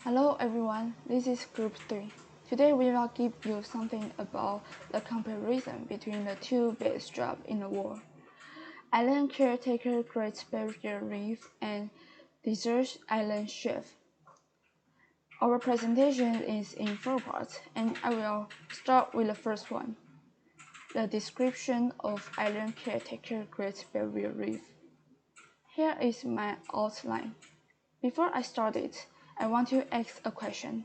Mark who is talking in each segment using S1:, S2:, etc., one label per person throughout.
S1: Hello everyone, this is Group 3. Today we will give you something about the comparison between the two best jobs in the world. Island Caretaker, Great Barrier Reef, and Desert Island Chef. Our presentation is in 4 parts, and I will start with the first one, the description of Island Caretaker, Great Barrier Reef. Here is my outline. Before I start it, I want to ask a question.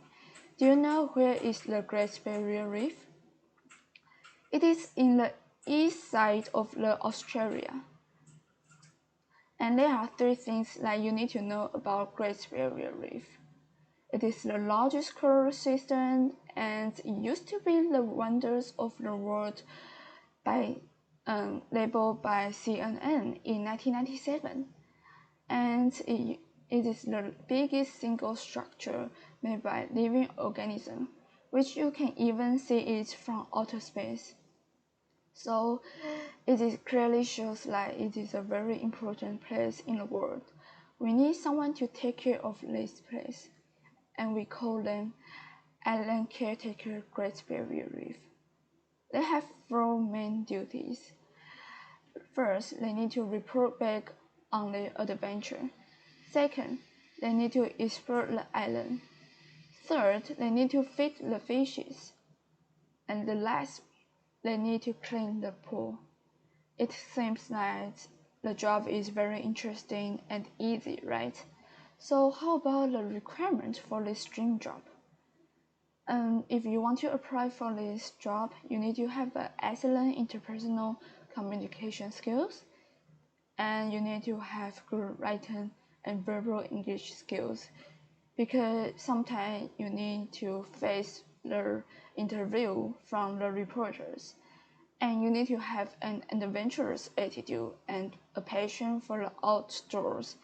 S1: Do you know where is the Great Barrier Reef? It is in the east side of Australia. And there are 3 things that you need to know about Great Barrier Reef. It is the largest coral system and it used to be the wonders of the world labeled by CNN in 1997. And it is the biggest single structure made by living organism, which you can even see it from outer space. So it clearly shows that it is a very important place in the world. We need someone to take care of this place, and we call them Island Caretaker Great Barrier Reef. They have 4 main duties. First, they need to report back on their adventure. Second, they need to explore the island. Third, they need to feed the fishes. And the last, they need to clean the pool. It seems that the job is very interesting and easy, right? So how about the requirement for this dream job? If you want to apply for this job, you need to have excellent interpersonal communication skills, and you need to have good written and verbal English skills, because sometimes you need to face the interview from the reporters, and you need to have an adventurous attitude and a passion for the outdoors.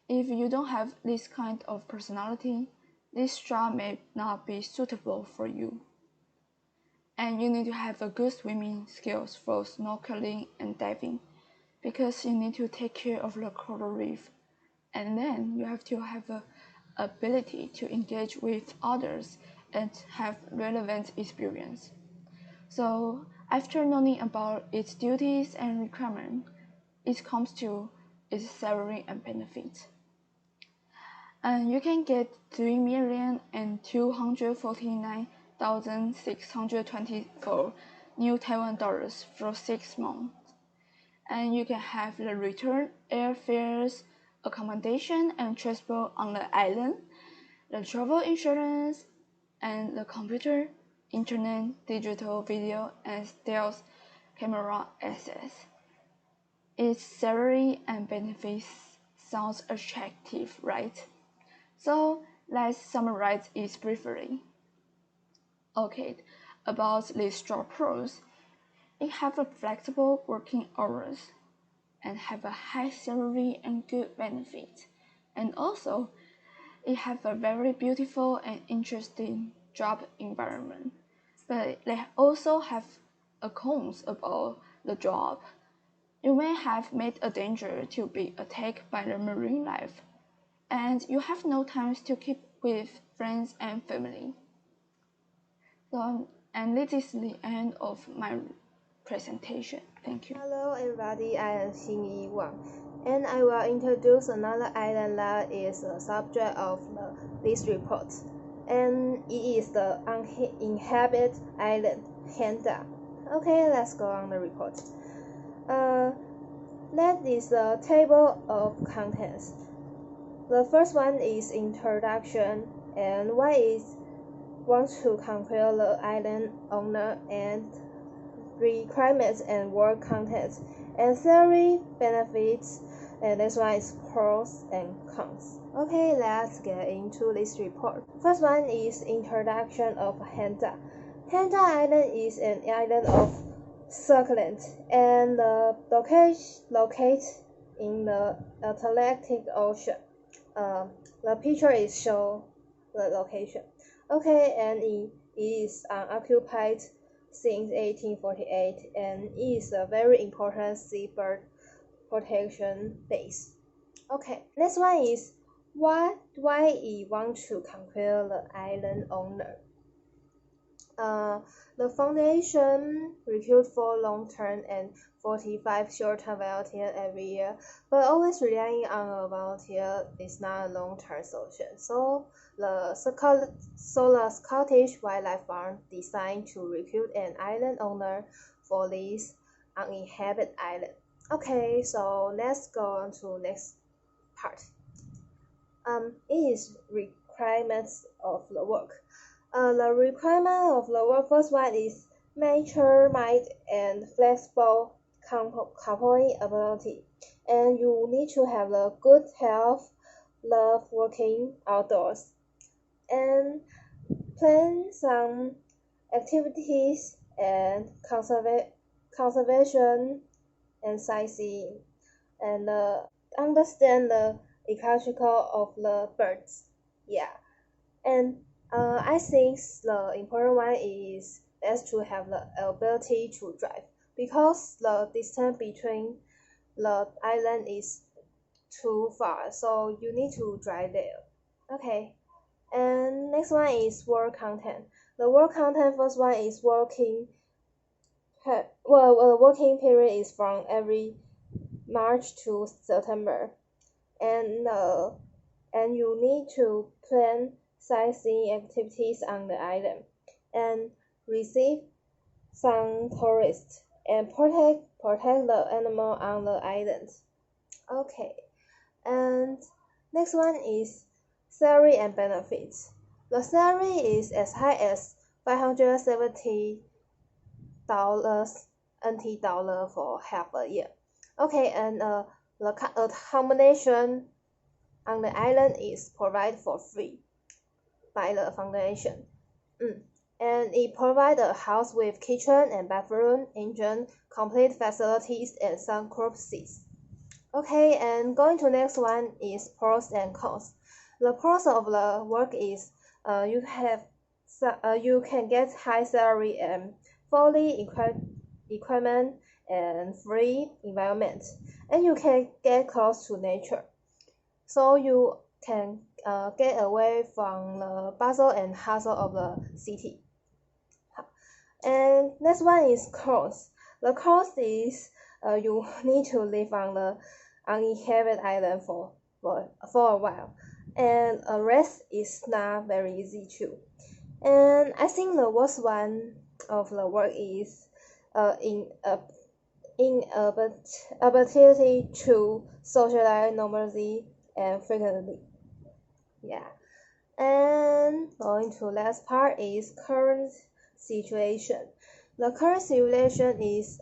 S1: If you don't have this kind of personality, this job may not be suitable for you. And you need to have a good swimming skills for snorkeling and diving, because you need to take care of the coral reef. And then you have to have the ability to engage with others and have relevant experience. So after knowing about its duties and requirements, it comes to its salary and benefits. And you can get 3,249,624 New Taiwan dollars for 6 months. And you can have the return airfares, accommodation and transport on the island, the travel insurance, and the computer, internet, digital video, and stealth camera access. Its salary and benefits sounds attractive, right? So let's summarize it briefly. Okay, about this job pros, it have a flexible working hours and have a high salary and good benefits, and also it have a very beautiful and interesting job environment. But they also have a cons about the job. You may have made a danger to be attacked by the marine life, and you have no time to keep with friends and family. So, and this is the end of my presentation. Thank you.
S2: Hello everybody, I am Xingyi Wang, and I will introduce another island that is the subject of this report, and it is the Uninhabited Island-Handa. Okay, let's go on the report. That is the table of contents. The first one is introduction, and why is want to conquer the island owner, and requirements and work contents, and salary benefits, and this one is pros and cons. Okay, let's get into this report. First one is introduction of Handa. Handa Island is an island of succulent and located in the Atlantic Ocean. The picture is show the location. Okay, and it is unoccupied since 1848 and is a very important seabird protection base. Okay, next one is Why he want to conquer the island owner? The foundation recruit for long-term and 45 short-term volunteers every year, but always relying on a volunteer is not a long-term solution. So the Scottish Wildlife Fund designed to recruit an island owner for this uninhabited island. Okay, so let's go on to next part. It is requirements of the work. The requirement of the work first one is mature mind and flexible coupling ability. And you need to have the good health, love working outdoors, and plan some activities and conservation and sightseeing, and understand the ecological of the birds. Yeah, and I think the important one is best to have the ability to drive because the distance between the island is too far, so you need to drive there. Okay, and next one is work content. The work content first one is working period is from every March to September, and you need to plan sightseeing activities on the island and receive some tourists and protect the animal on the island. Okay, and next one is salary and benefits. The salary is as high as $570 NT dollar for half a year. Okay, and the accommodation on the island is provided for free by the foundation. And it provides a house with kitchen and bathroom, engine, complete facilities, and some corpses. Okay, and going to next one is pros and cons. The pros of the work is you can get high salary and fully equipment and free environment, and you can get close to nature, so you can get away from the bustle and hustle of the city. And next one is cost. The cost is you need to live on the uninhabited island for a while, and a rest is not very easy too. And I think the worst one of the work is inability to socialize normally and frequently. Yeah. And going to last part is current situation. The current situation is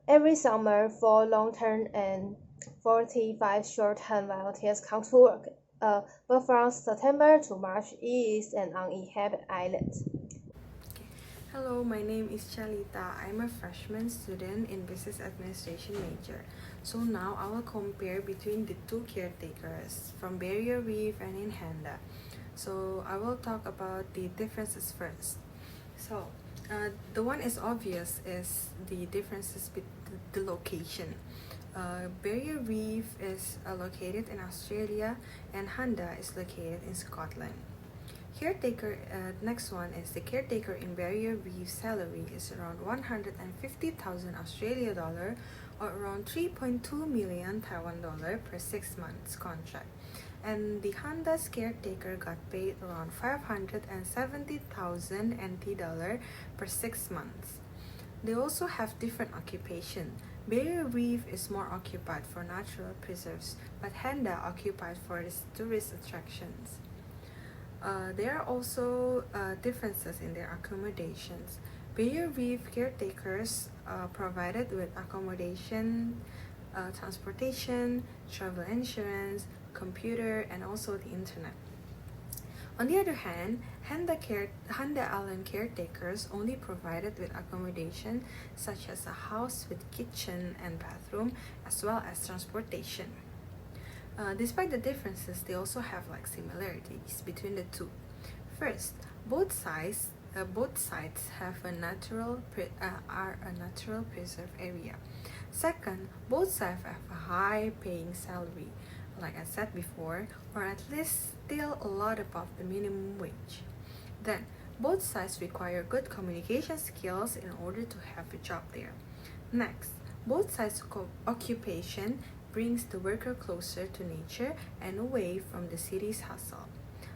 S2: every summer for long-term and 45 short-term volunteers come to work. But from September to March, it is an uninhabited island.
S3: Hello, my name is Chalita. I'm a freshman student in Business Administration major. So now I will compare between the two caretakers from Barrier Reef and in Handa. So I will talk about the differences first. So the one is obvious is the differences between the location. Barrier Reef is located in Australia and Handa is located in Scotland. Caretaker, next one is the caretaker in Barrier Reef salary is around 150,000 Australia dollar or around 3.2 million Taiwan dollar per 6 months contract. And the Handa's caretaker got paid around 570,000 NT dollar per 6 months. They also have different occupation. Barrier Reef is more occupied for natural preserves, but Handa occupied for its tourist attractions. There are also differences in their accommodations. Barrier Reef caretakers provided with accommodation, transportation, travel insurance, computer, and also the internet. On the other hand, Handa Island caretakers only provided with accommodation such as a house with kitchen and bathroom as well as transportation. Despite the differences, they also have similarities between the two. First, both sides have a natural preserve area. Second, both sides have a high paying salary. like I said before, or at least still a lot above the minimum wage. Then, both sides require good communication skills in order to have a job there. Next, both sides' occupation brings the worker closer to nature and away from the city's hustle.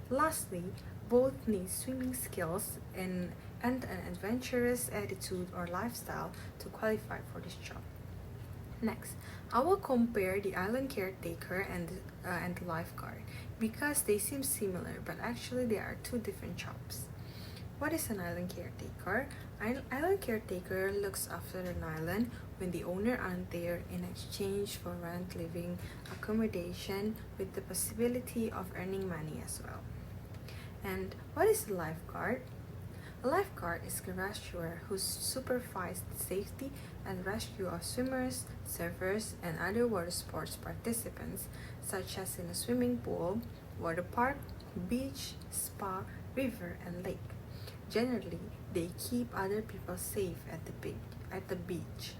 S3: Lastly, both need swimming skills and an adventurous attitude or lifestyle to qualify for this job. Next, I will compare the island caretaker and the lifeguard because they seem similar, but actually they are two different jobs. What is an island caretaker? An island caretaker looks after an island when the owner aren't there in exchange for rent, living, accommodation, with the possibility of earning money as well. And what is a lifeguard? A lifeguard is a rescuer who supervises the safety and rescue of swimmers, surfers, and other water sports participants, such as in a swimming pool, water park, beach, spa, river, and lake. Generally, they keep other people safe at the beach.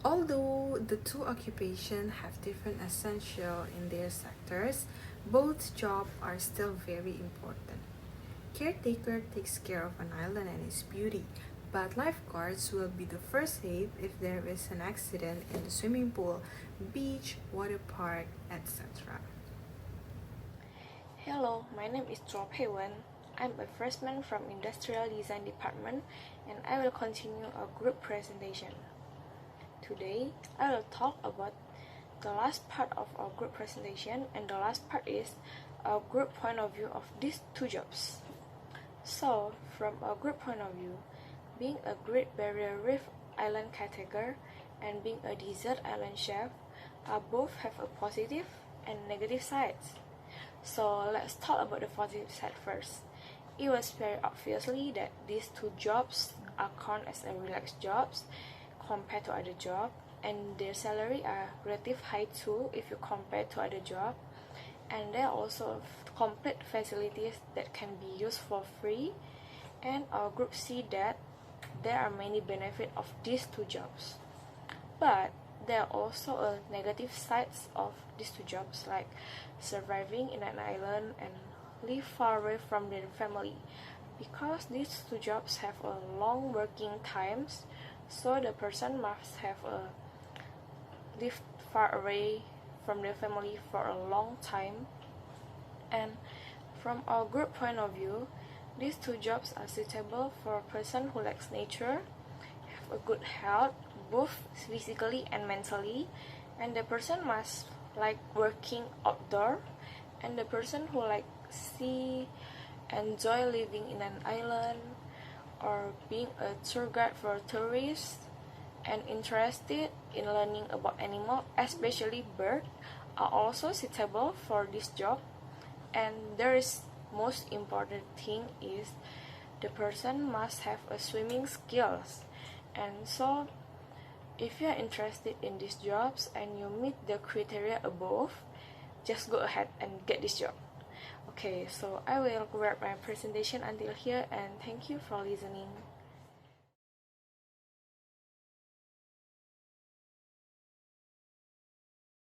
S3: Although the two occupations have different essential in their sectors, both jobs are still very important. Caretaker takes care of an island and its beauty, but lifeguards will be the first aid if there is an accident in the swimming pool, beach, water park, etc.
S4: Hello, my name is Chua Pei-wen. I'm a freshman from Industrial Design Department and I will continue a group presentation. Today, I will talk about the last part of our group presentation, and the last part is a group point of view of these two jobs. So, from a group point of view, being a Great Barrier Reef island caretaker and being a desert island chef both have a positive and negative sides. So let's talk about the positive side first. It was very obviously that these two jobs are counted as a relaxed jobs compared to other jobs, and their salary are relatively high too if you compare to other jobs, and there are also complete facilities that can be used for free, and our group see that there are many benefits of these two jobs. But there are also negative sides of these two jobs, like surviving in an island and live far away from their family, because these two jobs have a long working times, so the person must have live far away from their family for a long time. And from our group point of view, these two jobs are suitable for a person who likes nature, have a good health, both physically and mentally, and the person must like working outdoor, and the person who like sea, enjoy living in an island, or being a tour guide for tourists, and interested in learning about animals, especially birds, are also suitable for this job. And there is most important thing is the person must have a swimming skills. And so if you are interested in these jobs and you meet the criteria above, just go ahead and get this job. Okay, so I will wrap my presentation until here, and thank you for listening.